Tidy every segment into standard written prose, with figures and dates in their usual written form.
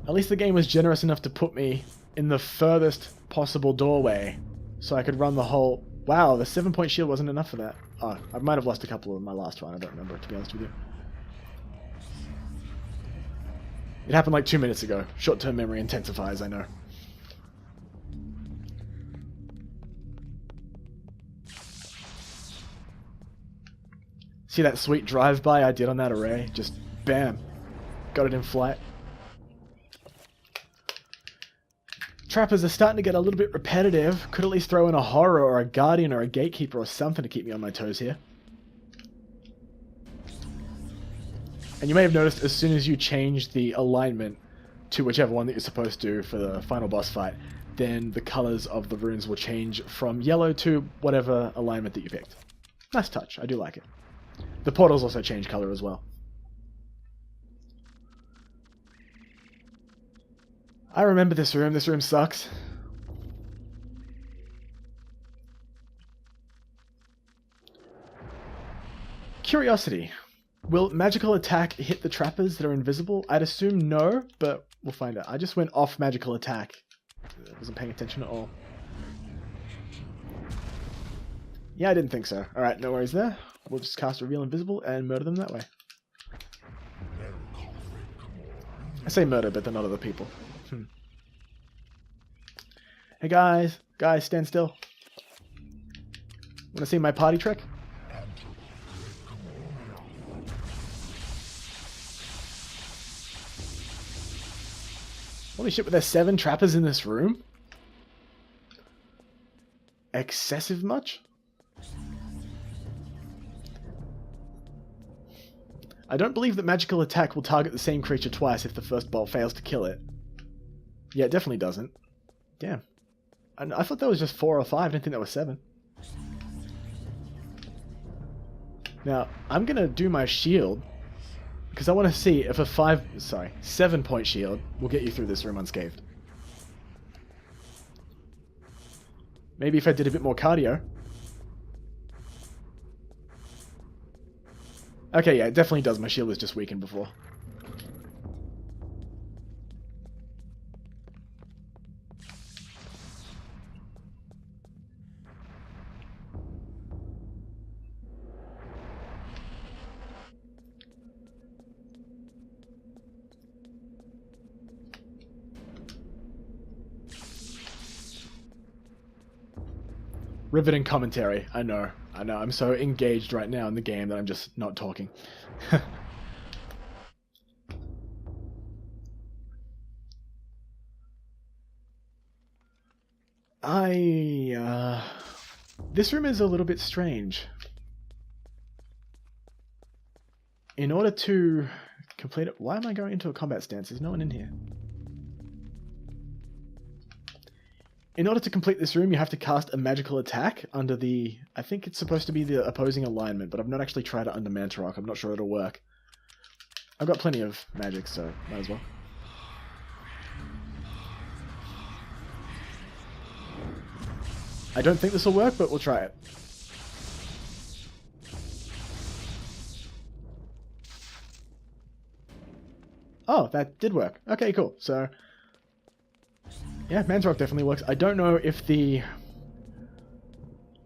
At least the game was generous enough to put me in the furthest possible doorway, so I could run the whole... Wow, the 7-point shield wasn't enough for that. Oh, I might have lost a couple in my last one, I don't remember, to be honest with you. It happened like 2 minutes ago. Short-term memory intensifies, I know. See that sweet drive-by I did on that array? Just bam. Got it in flight. Trappers are starting to get a little bit repetitive. Could at least throw in a horror or a guardian or a gatekeeper or something to keep me on my toes here. And you may have noticed as soon as you change the alignment to whichever one that you're supposed to for the final boss fight, then the colors of the runes will change from yellow to whatever alignment that you picked. Nice touch. I do like it. The portals also change color as well. I remember this room. This room sucks. Curiosity. Will magical attack hit the trappers that are invisible? I'd assume no, but we'll find out. I just went off magical attack. I wasn't paying attention at all. Yeah, I didn't think so. Alright, no worries there. We'll just cast Reveal Invisible and murder them that way. I say murder, but they're not other people. Hey guys, stand still. Wanna see my party trick? Holy shit, were there 7 trappers in this room? Excessive much? I don't believe that magical attack will target the same creature twice if the first bolt fails to kill it. Yeah, it definitely doesn't. Damn. I thought that was just 4 or 5. I didn't think that was 7. Now, I'm going to do my shield, because I want to see if a 7-point shield will get you through this room unscathed. Maybe if I did a bit more cardio. Okay, yeah, it definitely does. My shield was just weakened before. Riveting commentary. I know. I'm so engaged right now in the game that I'm just not talking. This room is a little bit strange. In order to complete it... Why am I going into a combat stance? There's no one in here. In order to complete this room, you have to cast a magical attack under the... I think it's supposed to be the opposing alignment, but I've not actually tried it under Mantarok. I'm not sure it'll work. I've got plenty of magic, so might as well. I don't think this will work, but we'll try it. Oh, that did work. Okay, cool. So... yeah, Mantarok definitely works. I don't know if the...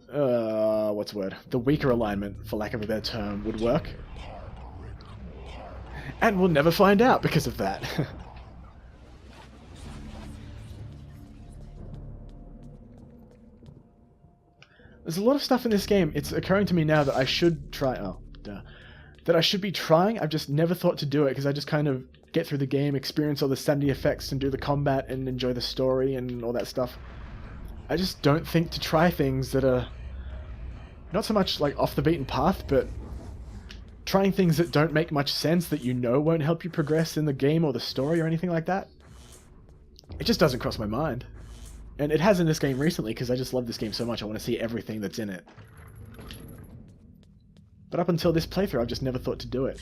what's the word? The weaker alignment, for lack of a better term, would work. And we'll never find out because of that. There's a lot of stuff in this game. It's occurring to me now that I should try... oh, duh. That I should be trying. I've just never thought to do it because I just kind of get through the game, experience all the Sanity effects, and do the combat, and enjoy the story and all that stuff. I just don't think to try things that are not so much like off the beaten path, but trying things that don't make much sense, that you know won't help you progress in the game or the story or anything like that. It just doesn't cross my mind. And it has in this game recently because I just love this game so much I want to see everything that's in it. But up until this playthrough, I've just never thought to do it.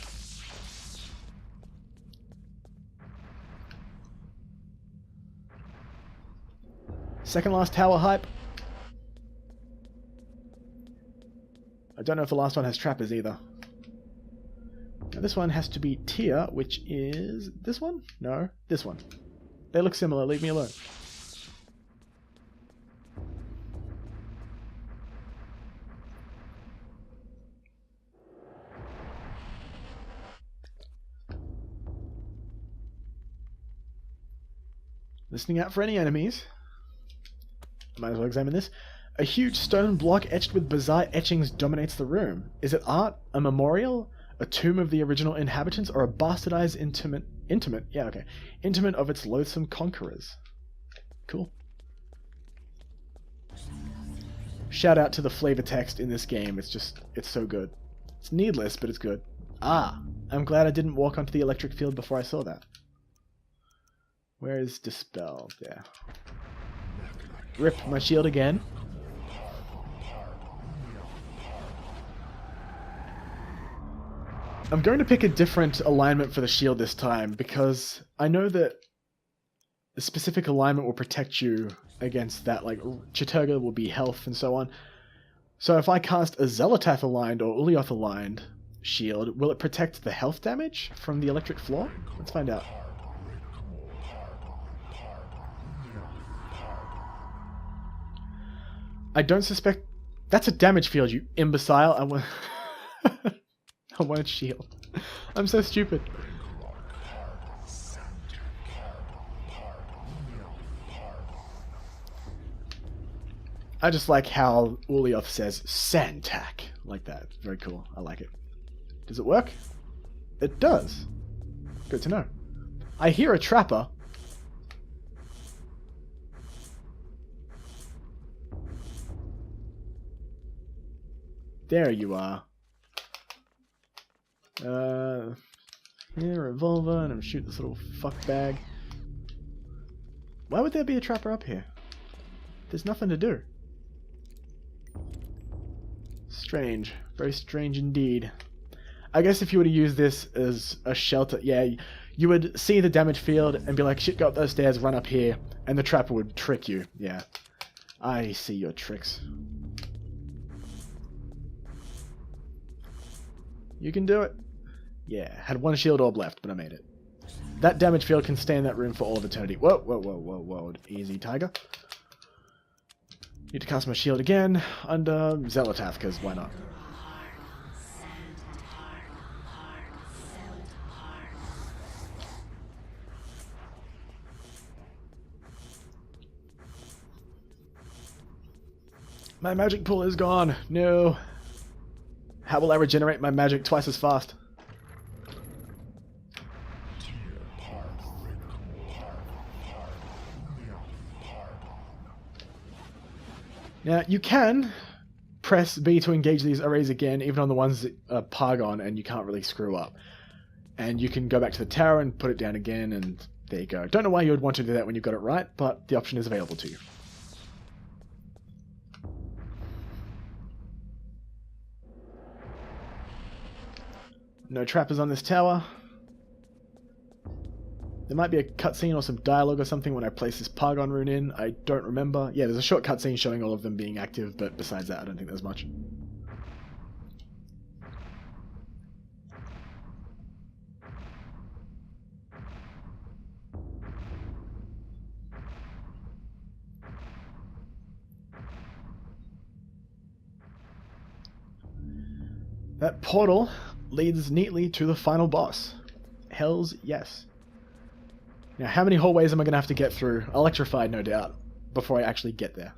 Second last tower hype. I don't know if the last one has trappers either. Now this one has to be tier, which is this one? No, this one. They look similar, leave me alone. Listening out for any enemies. Might as well examine this. A huge stone block etched with bizarre etchings dominates the room. Is it art, a memorial, a tomb of the original inhabitants, or a bastardized intimate of its loathsome conquerors? Cool. Shout out to the flavor text in this game. It's so good. It's needless, but it's good. Ah, I'm glad I didn't walk onto the electric field before I saw that. Where is Dispel? There. Rip my shield again. I'm going to pick a different alignment for the shield this time, because I know that the specific alignment will protect you against that, like Chiturga will be health and so on. So if I cast a Zelatath aligned or Ulioth aligned shield, will it protect the health damage from the electric floor? Let's find out. I don't suspect... That's a damage field, you imbecile. I want... I wanted shield. I'm so stupid. I just like how Ulioth says Santac like that. Very cool. I like it. Does it work? It does. Good to know. I hear a trapper. There you are. Here, revolver, and I'm shooting this little fuck bag. Why would there be a trapper up here? There's nothing to do. Strange. Very strange indeed. I guess if you were to use this as a shelter, yeah, you would see the damage field and be like, shit, go up those stairs, run up here, and the trapper would trick you. Yeah. I see your tricks. You can do it. Yeah, had one shield orb left, but I made it. That damage field can stay in that room for all of eternity. Whoa, whoa, whoa, whoa, whoa. Easy, tiger. Need to cast my shield again under Zelatath, because why not? My magic pool is gone. No. How will I regenerate my magic twice as fast? Now, you can press B to engage these arrays again, even on the ones that are Pargon and you can't really screw up. And you can go back to the tower and put it down again, and there you go. Don't know why you would want to do that when you've got it right, but the option is available to you. No trappers on this tower. There might be a cutscene or some dialogue or something when I place this Pargon rune in. I don't remember. Yeah, there's a short cutscene showing all of them being active, but besides that, I don't think there's much. That portal leads neatly to the final boss. Hells yes. Now, how many hallways am I going to have to get through? Electrified, no doubt, before I actually get there.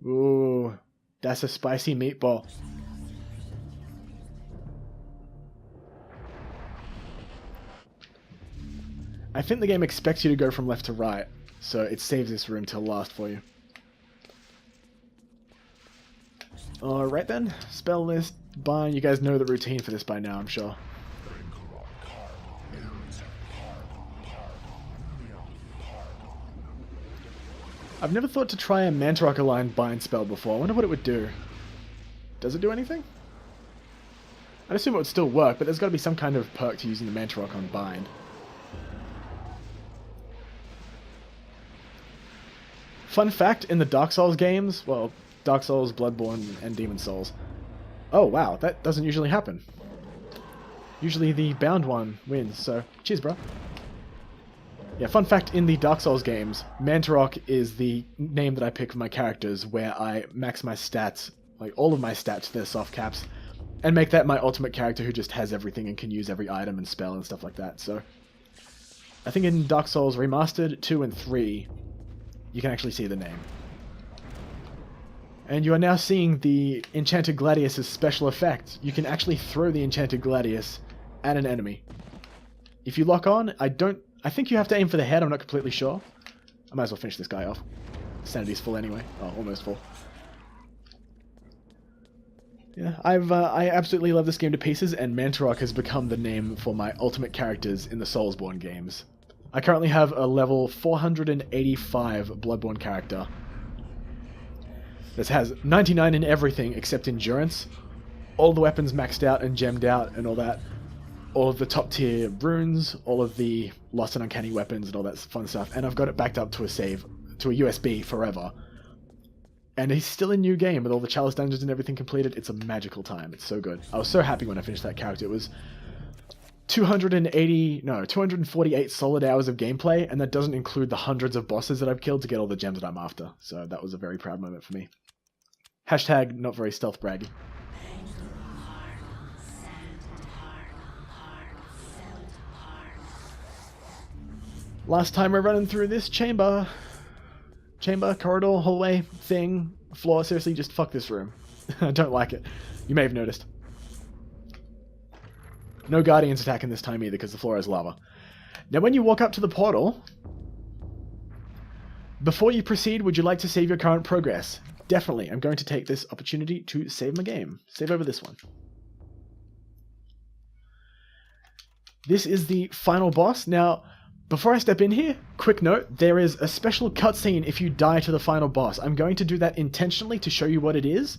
Ooh, that's a spicy meatball. I think the game expects you to go from left to right, so it saves this room till last for you. Alright then, spell list, bind. You guys know the routine for this by now, I'm sure. I've never thought to try a Mantarok aligned bind spell before. I wonder what it would do. Does it do anything? I'd assume it would still work, but there's got to be some kind of perk to using the Mantarok on bind. Fun fact, in the Dark Souls games, well, Dark Souls, Bloodborne, and Demon Souls. Oh wow, that doesn't usually happen. Usually the bound one wins, so cheers bro. Yeah, fun fact, in the Dark Souls games, Mantarok is the name that I pick for my characters, where I max my stats, like all of my stats to their soft caps, and make that my ultimate character who just has everything and can use every item and spell and stuff like that. So I think in Dark Souls Remastered 2 and 3, you can actually see the name. And you are now seeing the Enchanted Gladius' special effect. You can actually throw the Enchanted Gladius at an enemy. If you lock on, I think you have to aim for the head, I'm not completely sure. I might as well finish this guy off. Sanity's full anyway. Oh, almost full. Yeah, I absolutely love this game to pieces, and Mantarok has become the name for my ultimate characters in the Soulsborne games. I currently have a level 485 Bloodborne character. This has 99 in everything except endurance. All the weapons maxed out and gemmed out and all that. All of the top tier runes, all of the lost and uncanny weapons and all that fun stuff. And I've got it backed up to a save, to a USB forever. And he's still in new game with all the chalice dungeons and everything completed. It's a magical time. It's so good. I was so happy when I finished that character. It was 248 solid hours of gameplay, and that doesn't include the hundreds of bosses that I've killed to get all the gems that I'm after. So that was a very proud moment for me. Hashtag not very stealth braggy. Last time we're running through this chamber, corridor, hallway, thing, floor. Seriously, just fuck this room. I don't like it. You may have noticed. No guardians attacking this time either, because the floor is lava. Now when you walk up to the portal, before you proceed, would you like to save your current progress? Definitely. I'm going to take this opportunity to save my game. Save over this one. This is the final boss. Now, before I step in here, quick note, there is a special cutscene if you die to the final boss. I'm going to do that intentionally to show you what it is.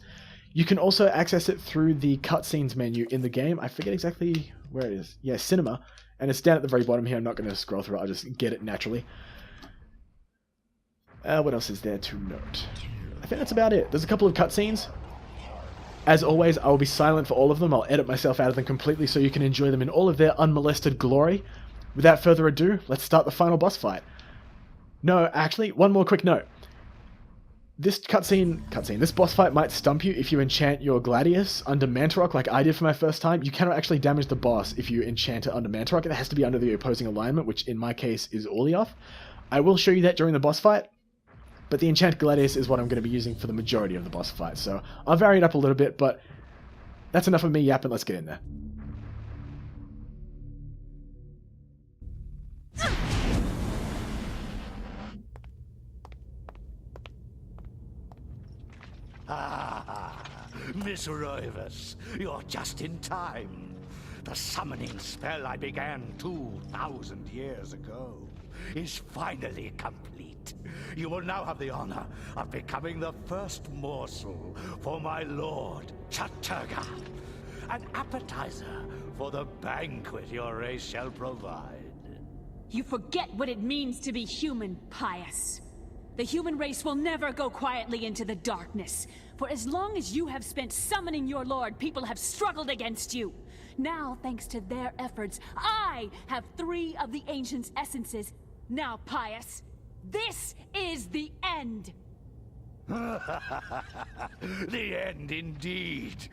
You can also access it through the cutscenes menu in the game. I forget exactly where it is. Yeah, Cinema. And it's down at the very bottom here. I'm not going to scroll through it. I'll just get it naturally. What else is there to note? I think that's about it. There's a couple of cutscenes. As always, I will be silent for all of them. I'll edit myself out of them completely so you can enjoy them in all of their unmolested glory. Without further ado, let's start the final boss fight. No, actually, one more quick note. This this boss fight might stump you if you enchant your Gladius under Mantarok like I did for my first time. You cannot actually damage the boss if you enchant it under Mantarok. It has to be under the opposing alignment, which in my case is Ulioth. I will show you that during the boss fight, but the enchanted Gladius is what I'm going to be using for the majority of the boss fight. So I'll vary it up a little bit, but that's enough of me yapping. Let's get in there. Ah, Miss Roivas, you're just in time. The summoning spell I began 2,000 years ago is finally complete. You will now have the honor of becoming the first morsel for my lord, Chattur'gha. An appetizer for the banquet your race shall provide. You forget what it means to be human, Pious. The human race will never go quietly into the darkness. For as long as you have spent summoning your lord, people have struggled against you. Now, thanks to their efforts, I have 3 of the Ancient's essences. Now, Pious, this is the end. The end indeed.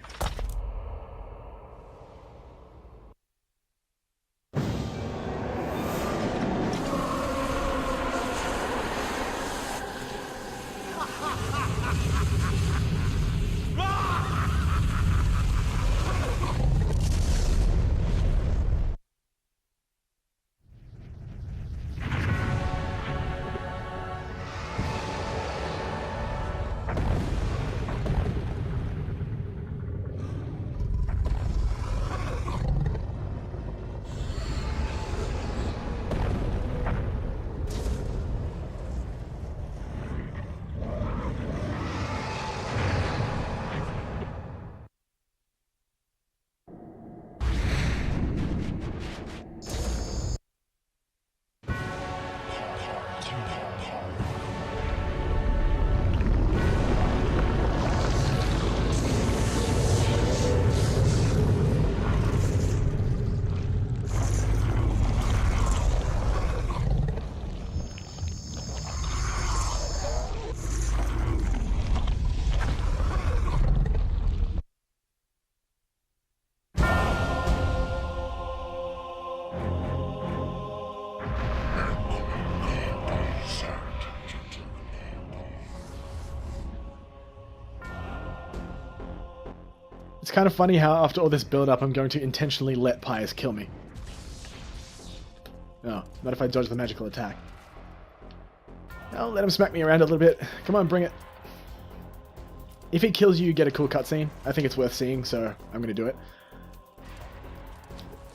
It's kind of funny how after all this build-up, I'm going to intentionally let Pious kill me. No, not if I dodge the magical attack. I'll let him smack me around a little bit. Come on, bring it. If he kills you, you get a cool cutscene. I think it's worth seeing, so I'm going to do it.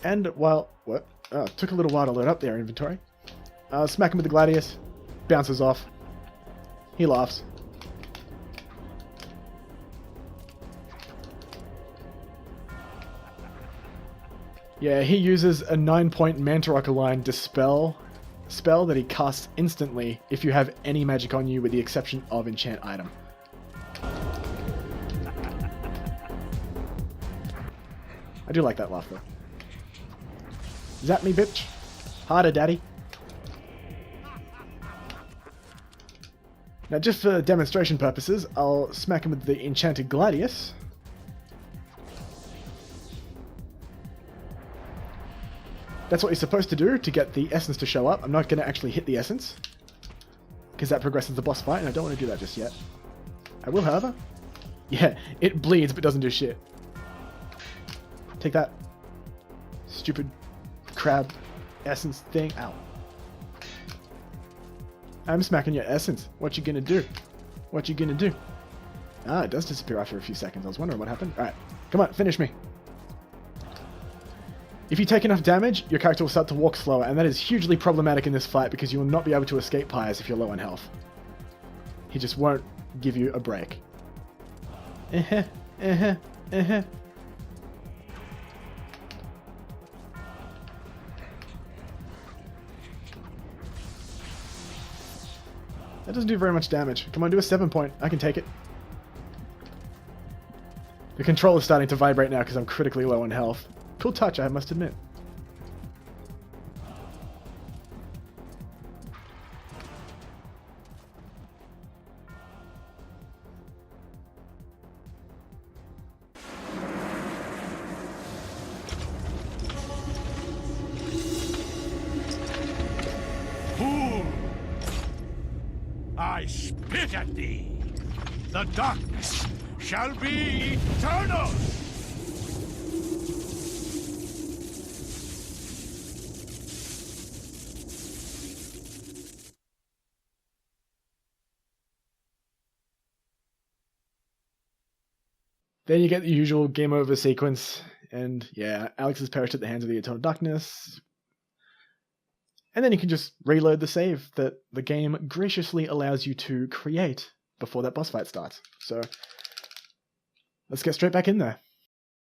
And while... What? Oh, it took a little while to load up their inventory. Smack him with the Gladius. Bounces off. He laughs. Yeah, he uses a 9-point Mantarok Align Dispel spell that he casts instantly if you have any magic on you with the exception of enchant item. I do like that laugh though. Zap me, bitch. Harder, daddy. Now, just for demonstration purposes, I'll smack him with the Enchanted Gladius. That's what you're supposed to do to get the essence to show up. I'm not going to actually hit the essence, because that progresses the boss fight, and I don't want to do that just yet. I will, however. Yeah, it bleeds, but doesn't do shit. Take that. Stupid crab essence thing. Ow. I'm smacking your essence. What you gonna do? What you gonna do? Ah, it does disappear after a few seconds. I was wondering what happened. Alright, come on, finish me. If you take enough damage, your character will start to walk slower, and that is hugely problematic in this fight because you will not be able to escape Pious if you're low on health. He just won't give you a break. That doesn't do very much damage. Come on, do a 7-point. I can take it. The controller's starting to vibrate now because I'm critically low on health. Cool touch, I must admit. Fool! I spit at thee! The darkness shall be eternal! Then you get the usual game over sequence, and yeah, Alex has perished at the hands of the Eternal Darkness. And then you can just reload the save that the game graciously allows you to create before that boss fight starts. So let's get straight back in there.